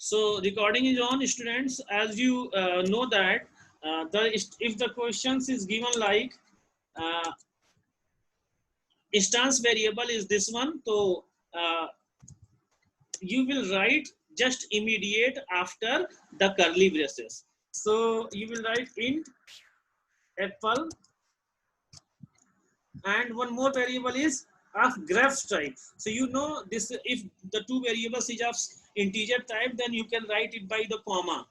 So recording is on, students. As you know that if the questions is given like uh, instance variable is this one, so you will write just immediate after the curly braces. So you will write int apple, and one more variable is of graph type. So you know this, if the two variables is of integer type, then you can write it by the comma,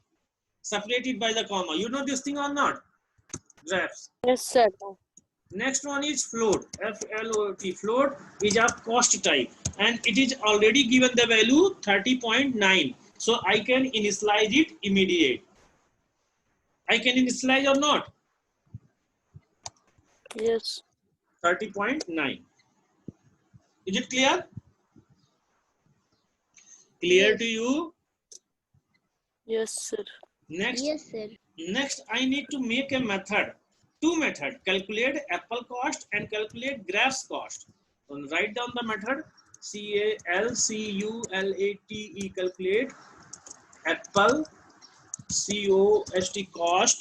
separate it by the comma. You know this thing or not? Graphs. Yes, sir. Next one is float. Float. Float is of cost type, and it is already given the value 30.9. So I can initialize it immediate. I can initialize or not? Yes. 30.9. Is it clear? Clear to you? Yes, sir. Next. Yes, sir. Next, I need to make a method. Two methods: calculate apple cost and calculate graphs cost. So write down the method calculate calculate apple cost.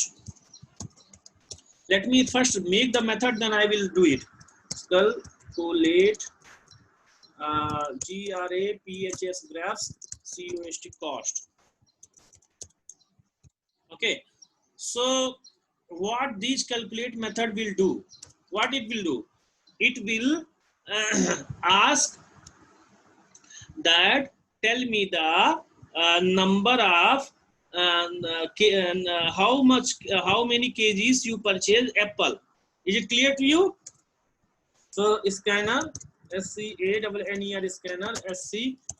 Let me first make the method, then I will do it. Calculate graphs cost. Okay. So what this calculate method will do? What it will do? It will ask that tell me the number of how many kgs you purchase apple. Is it clear to you? So scanner SCANNER scanner SC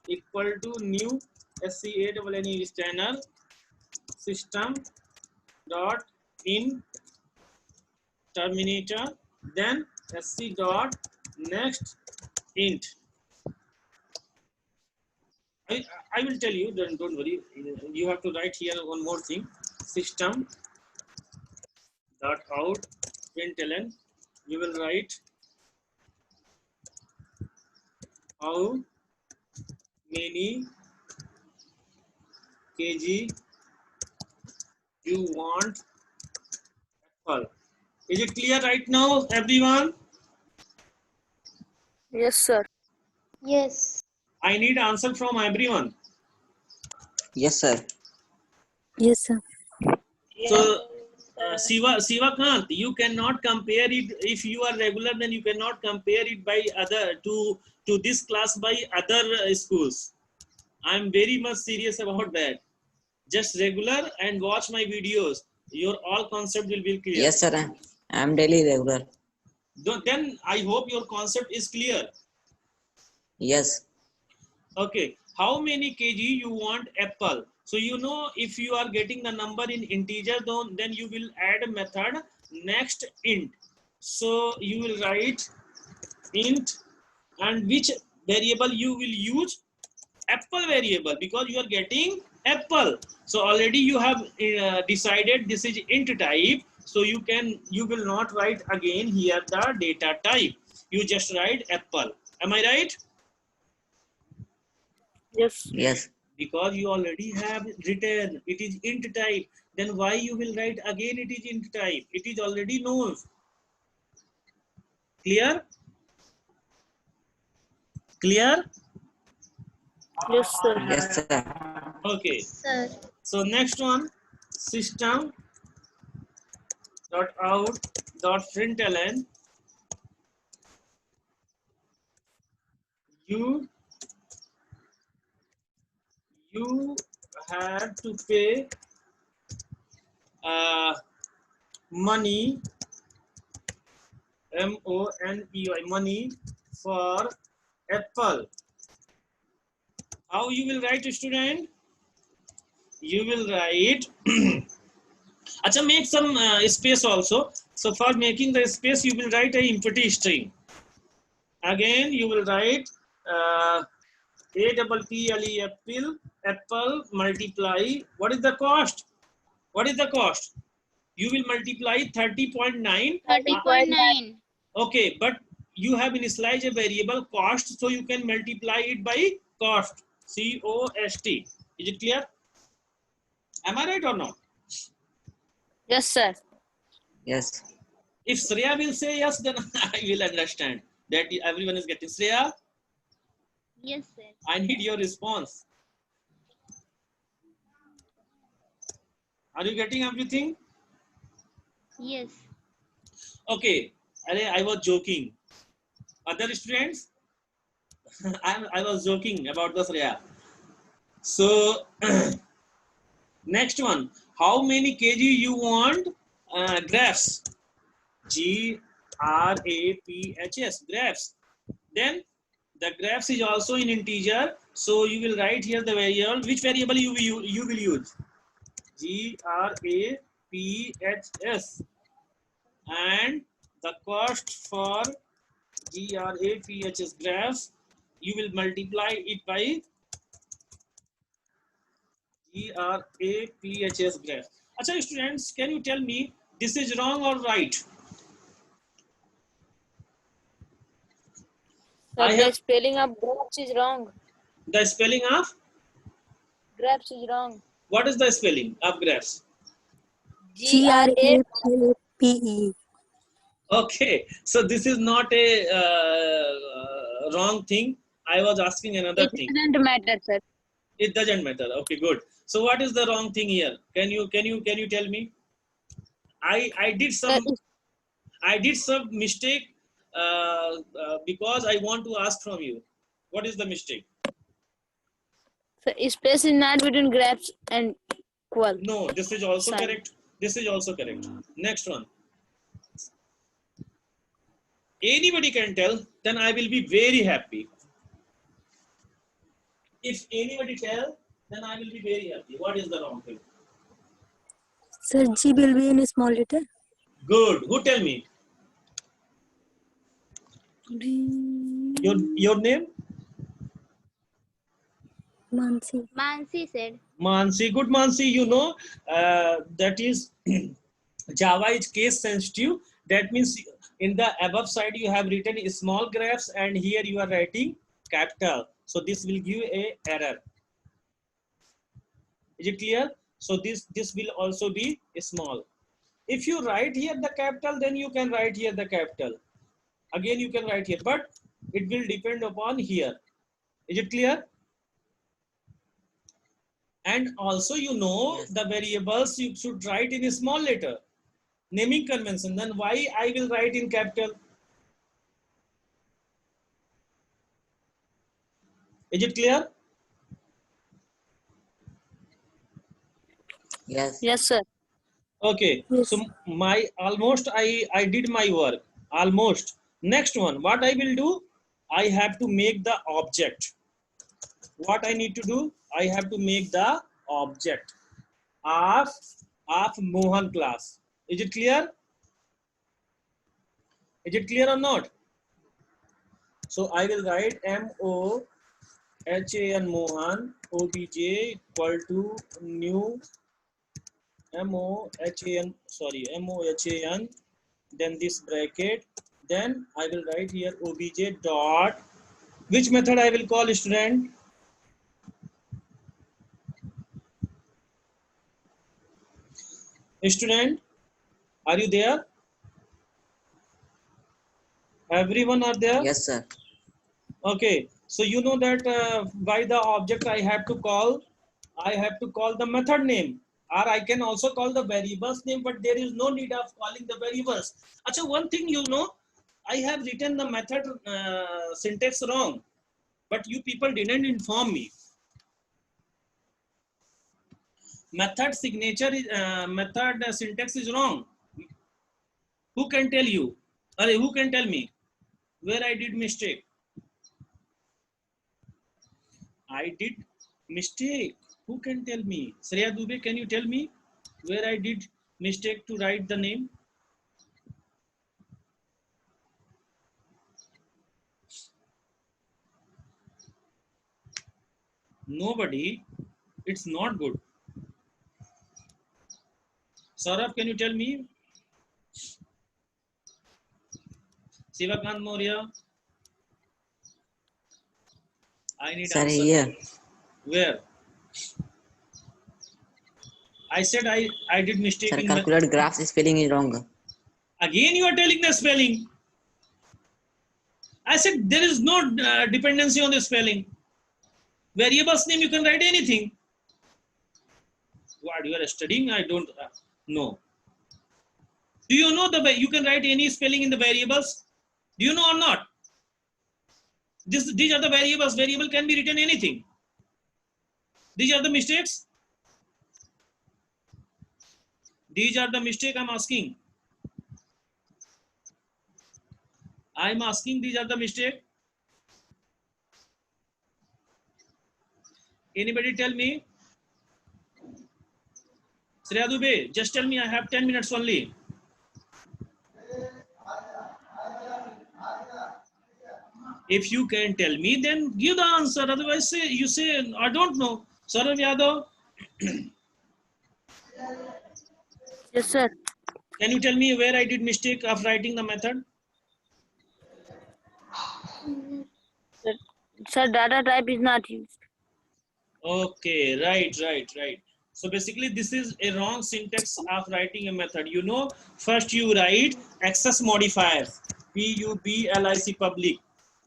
equal to new SCANNER scanner system dot in terminator, then SC dot next int. I will tell you, don't worry. You have to write here one more thing. System dot out println. You will write how many kg you want apple. Is it clear right now, everyone? Yes, sir. Yes. I need answer from everyone. Yes, sir. Yes, sir. So Sivakant, you cannot compare it. If you are regular, then you cannot compare it by other to this class by other schools. I'm very much serious about that. Just regular and watch my videos. Your all concept will be clear. Yes, sir. I'm daily regular. Then I hope your concept is clear. Yes. Okay. How many kg you want apple? So you know, if you are getting the number in integer, then you will add a method next int. So you will write int, and which variable you will use? Apple variable, because you are getting apple. So already you have decided this is int type. So you will not write again here the data type. You just write apple. Am I right? Yes. Yes. Because you already have written it is int type, then why you will write again it is int type? It is already known. Clear? Clear? Yes, sir. Yes, sir. Okay. Sir. So next one, system dot out dot println you had to pay money, money, money for apple. How you will write, student? You will write Acha, make some space also. So for making the space, you will write a empty string. Again, you will write apple multiply. What is the cost? What is the cost? You will multiply 30.9. 30.9. Okay, but you have initialized a variable cost, so you can multiply it by cost. COST. Is it clear? Am I right or not? Yes, sir. Yes. If Shreya will say yes, then I will understand that everyone is getting. Shreya, Yes, sir. I need your response. Are you getting everything? Yes. Okay. I was joking. Other students, I was joking about the Shreya. So next one, how many kg you want graphs? Graphs, graphs. Then the graphs is also in integer, so you will write here the variable. Which variable you will use? Graphs, and the cost for graphs graphs, you will multiply it by graphs graph. Acha students, can you tell me this is wrong or right? Sir, I the have spelling of grapes is wrong. the spelling of, Grapes is wrong. what is the spelling of graphs? GRAPE. Okay, so this is not a wrong thing. I was asking another It thing. doesn't matter, sir. It doesn't matter. Okay, good. So what is the wrong thing here? Can you tell me? I did Sir, some mistake because I want to ask from you. What is the mistake? space is not between grapes and equal. No, this is also Sign. correct. This is also correct. Next one. Anybody can tell, then I will be very happy. If anybody tell, then I will be very happy. What is the wrong thing? Sir, G will be in a small letter. Good. Who tell me? Your name? Mansi. Mansi said. Mansi. Good, Mansi. You know that is Java is case sensitive. That means in the above side you have written small graphs and here you are writing capital. So this will give a error. Is it clear? So this will also be small. If you write here the capital, then you can write here the capital. Again you can write here, but it will depend upon here. Is it clear? And also you know Yes. the variables you should write in a small letter. Naming convention. Then why I will write in capital? Is it clear? Yes. Yes, sir. Okay. Yes. So my almost I did my work. Almost. Next one. What I will do? I have to make the object. What I need to do? I have to make the object of Mohan class. Is it clear? Is it clear or not? So I will write MOHAN Mohan obj equal to new MOHAN then this bracket, then I will write here obj dot, which method I will call, student? Student, are you there? Everyone are there? Yes, sir. Okay, so you know that by the object I have to call the method name, or I can also call the variables name, but there is no need of calling the variables. Achha, one thing you know, I have written the method syntax wrong, but you people didn't inform me. Method signature is method syntax is wrong. Who can tell you? Who can tell me where I did mistake? I did mistake. Who can tell me? Shreya Dubey, can you tell me where I did mistake to write the name? Nobody. It's not good. Saurabh, can you tell me? Sivakant Maurya, I need Sir, answer. here. Where? I said I did mistake Sir, in calculate graphs spelling is wrong. again you are telling the spelling. I said there is no dependency on the spelling. Variable's name you can write anything. What you are studying? I don't know. Do you know the way you can write any spelling in the variables? Do you know or not? These are the variables. Variable can be written anything. These are the mistakes. These are the mistake I'm asking. I'm asking these are the mistake. Anybody tell me? Shreya Dubey, just tell me I have 10 minutes only. If you can tell me, then give the answer. Otherwise, you say, I don't know. Saurav Yadav, Yes, sir. can you tell me where I did mistake of writing the method? Sir, data type is not used. Okay, right. So basically, this is a wrong syntax of writing a method. You know, first you write access modifiers, public, public.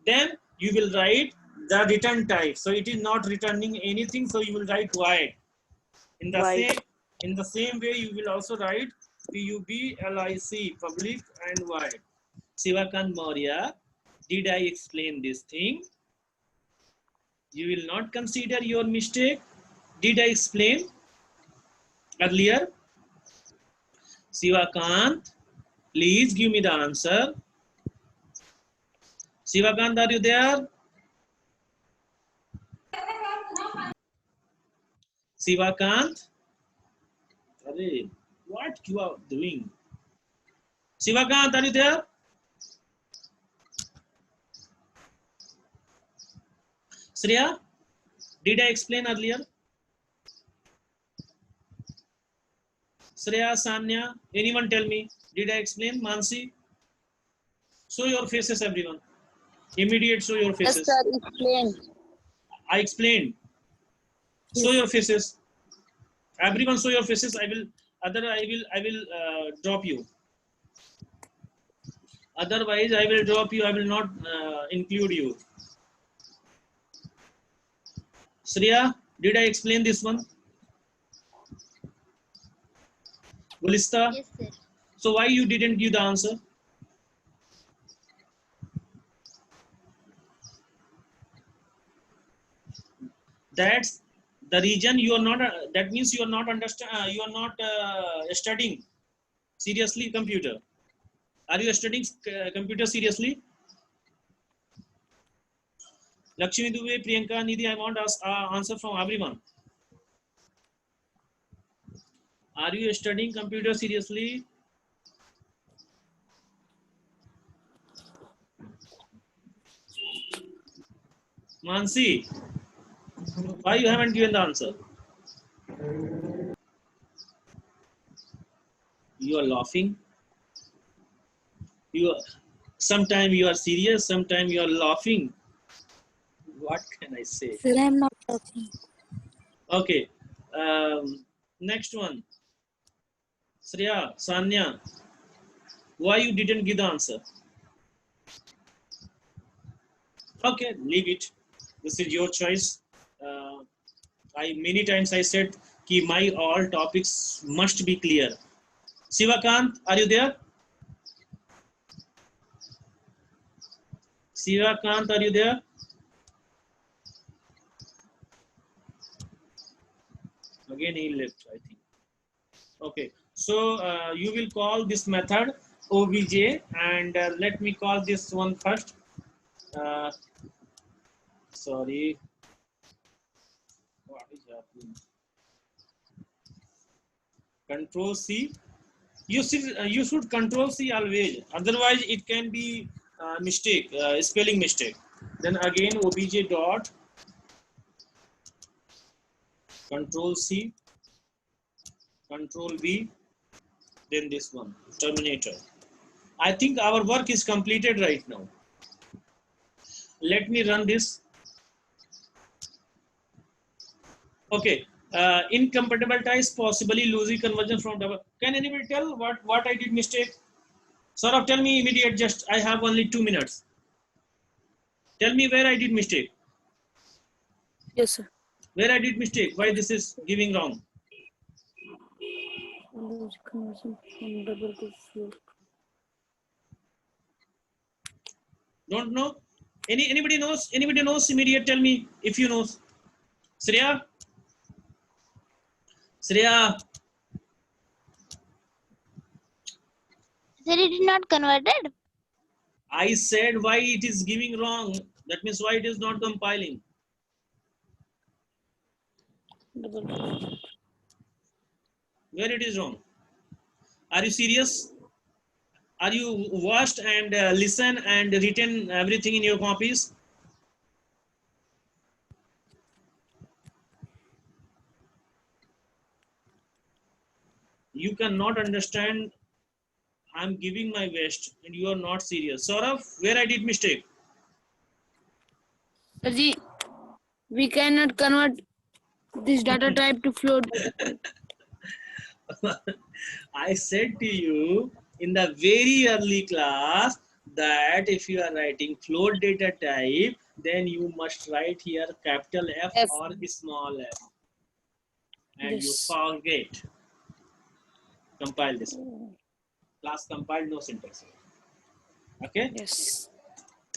Then you will write the return type. So it is not returning anything. So you will write void. In the same way, you will also write public, public and void. Sivakant Maurya, did I explain this thing? You will not consider your mistake. Did I explain earlier? Sivakant, please give me the answer. Sivakant, are you there? Sivakant? Arey, what you are doing? Sivakant, are you there? Shreya, did I explain earlier? Shreya, Sanya, anyone tell me? Did I explain? Mansi? Show your faces, everyone. Immediate show your faces. Yes, sir. Explain. I explained. Show your faces. Everyone show your faces. I will drop you. Otherwise, I will drop you. I will not include you. Shreya, did I explain this one? Gulista? Yes, sir. So why you didn't give the answer? That's the reason you are not. That means you are not understand. You are not studying seriously computer. Are you studying computer seriously? Lakshmi Dubey, Priyanka, Nidhi, I want answer from everyone. Are you studying computer seriously? Mansi, why you haven't given the answer? You are laughing. Sometimes you are serious, sometimes you are laughing. What can I say? Sir, I am not talking. Okay. Next one. Shreya, Sanya, why you didn't give the answer? Okay, leave it. This is your choice. Many times I said कि my all topics must be clear. Sivakant, are you there? Sivakant, are you there? Again he left, I think. Okay, so you will call this method obj, and let me call this one first. Sorry, what is happening? Control C. You should Control C always. Otherwise, it can be mistake, spelling mistake. Then again obj dot Control C, Control V, then this one, Terminator. I think our work is completed right now. Let me run this. Okay, Incompatible ties, possibly losing conversion from double. Can anybody tell what I did mistake? Saurabh, tell me immediate. Just I have only 2 minutes. Tell me where I did mistake. Yes, sir. Where I did mistake. Why this is giving wrong? Conversion from double to float. Don't know? Anybody knows? Anybody knows? Immediate. Tell me if you know. Shreya. Shreya. Sir, it is not converted. I said why it is giving wrong. That means why it is not compiling. Double to float. Where it is wrong? Are you serious? Are you watched and listen and written everything in your copies? You cannot understand. I'm giving my best and you are not serious. Saurabh, where I did mistake? Sir ji, we cannot convert this data type to float. I said to you in the very early class that if you are writing float data type, then you must write here capital F, F. or small f. And Yes. you forget. Compile this. Class compiled, no syntax. Okay? Yes.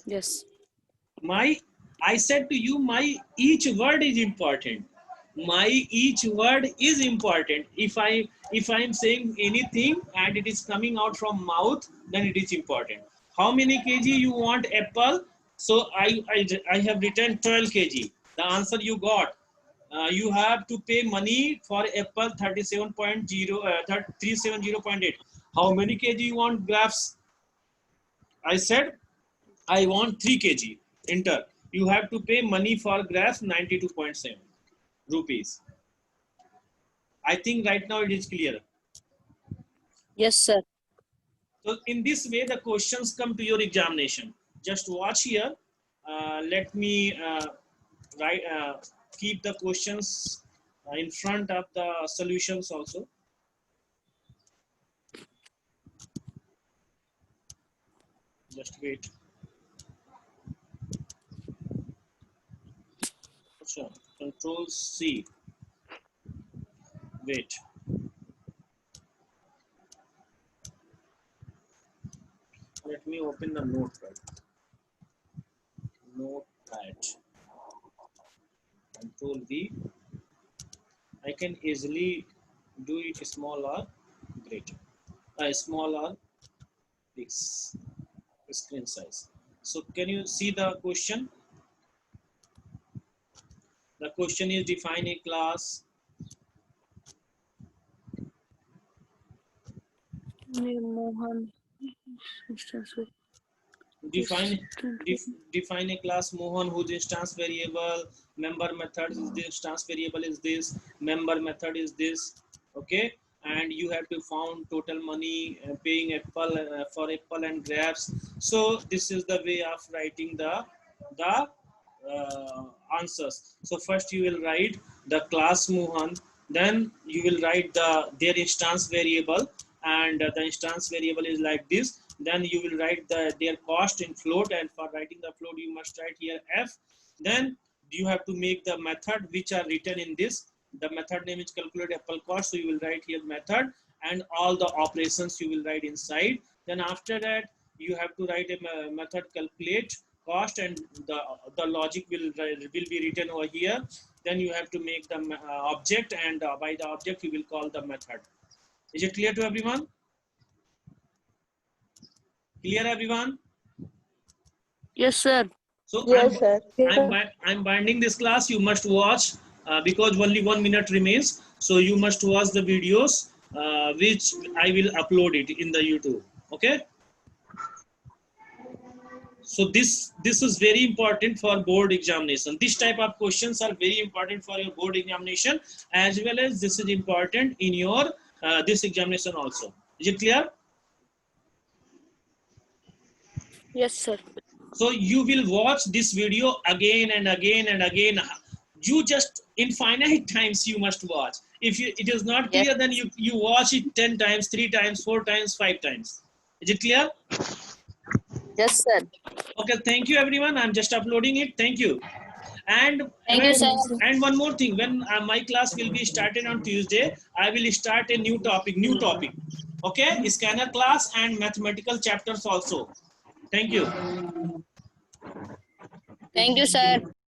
Yes. I said to you, my each word is important. My each word is important. If I'm saying anything and it is coming out from mouth, then it is important. How many kg you want apple? So I have written 12 kg. The answer you got. You have to pay money for apple 370.8. How many kg you want graphs? I said I want 3 kg. Enter. You have to pay money for graphs 92.7 rupees. I think right now it is clear. Yes, sir. So in this way, the questions come to your examination. Just watch here. Let me keep the questions in front of the solutions also. Just wait. Sure. Control C. Wait. Let me open the notepad. Notepad. Control V. I can easily do it small or greater. Small or big screen size. So can you see the question? The question is define a class. Mohan. Define a class Mohan whose instance variable, member method is this, instance variable is this, member method is this. Okay, and you have to found total money paying apple for apple and grabs. So this is the way of writing the answers. So first you will write the class Mohan, then you will write their instance variable, and the instance variable is like this. Then you will write their cost in float, and for writing the float you must write here f. Then you have to make the method which are written in this. The method name is calculate apple cost, so you will write here method, and all the operations you will write inside. Then after that you have to write a method calculate cost, and the logic will be written over here. Then you have to make the object, and by the object you will call the method. Is it clear to everyone? Clear everyone? Yes, sir. So Yes, sir. I'm binding this class. You must watch because only 1 minute remains. So you must watch the videos which I will upload it in the YouTube. Okay. So this is very important for board examination. This type of questions are very important for your board examination, as well as this is important in your this examination also. Is it clear? Yes, sir. So you will watch this video again and again and again. you just infinite times you must watch. If it is not clear, then you watch it 10 times, 3 times, 4 times, 5 times. Is it clear? Yes, sir. Okay, thank you everyone. I'm just uploading it. Thank you. And Thank you, sir. And one more thing, when my class will be started on Tuesday, I will start a new topic. Okay, scanner class and mathematical chapters also. Thank you. Thank you, sir.